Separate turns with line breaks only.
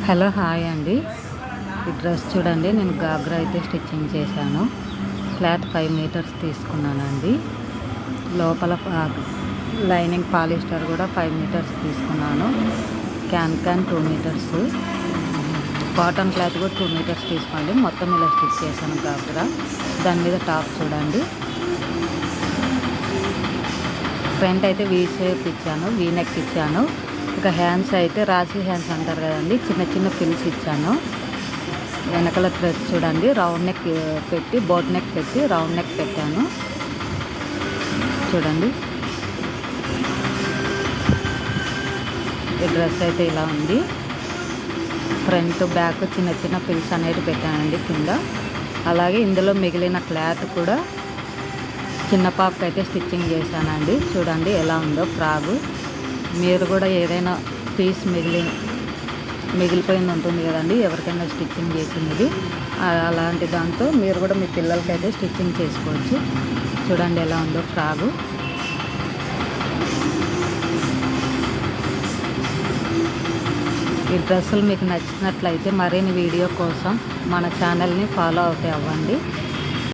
Hello hi అండి. ఈ dress చూడండి, నేను గాగ్రా అయితే స్టిచ్చింగ్ చేశాను. క్లాత్ 5 మీటర్స్ తీసుకున్నానండి. లోపల లైనింగ్ పాలిస్టర్ కూడా 5 మీటర్స్ తీసుకున్నాను. క్యాన్ 2 మీటర్స్, కాటన్ క్లాత్ కూడా 2 మీటర్స్ తీసుకోండి. మొత్తం ఇలా స్టిచ్ చేశాను గాగ్రా. దాని మీద టాప్ చూడండి, ఫ్రంట్ అయితే వీ షేప్ ఇచ్చాను, వీ నెక్ ఇచ్చాను. ఇక హ్యాండ్స్ అయితే రాసి హ్యాండ్స్ అంటారు కదండి, చిన్న చిన్న ఫిల్స్ ఇచ్చాను. వెనకాల థ్రెడ్ చూడండి, రౌండ్ నెక్ పెట్టి బోట్ నెక్ పెట్టి రౌండ్ నెక్ పెట్టాను చూడండి. ఈ డ్రెస్ అయితే ఇలా ఉంది. ఫ్రంట్ బ్యాక్ చిన్న చిన్న ఫిల్స్ అనేవి పెట్టానండి కింద. అలాగే ఇందులో మిగిలిన క్లాత్ కూడా చిన్న పాపకి అయితే స్టిచ్చింగ్ చేశానండి. చూడండి ఎలా ఉందో ఫ్రాగు. మీరు కూడా ఏదైనా పీస్ మిగిలిపోయింది ఉంటుంది కదండి, ఎవరికైనా స్టిచ్చింగ్ చేసినది, అలాంటి దాంతో మీరు కూడా మీ పిల్లలకైతే స్టిచ్చింగ్ చేసుకోవచ్చు. చూడండి ఎలా ఉందో ఫ్రాగు. ఈ డ్రెస్సులు మీకు నచ్చినట్లయితే మరిన్ని వీడియో కోసం మన ఛానల్ని ఫాలో అవుతే అవ్వండి.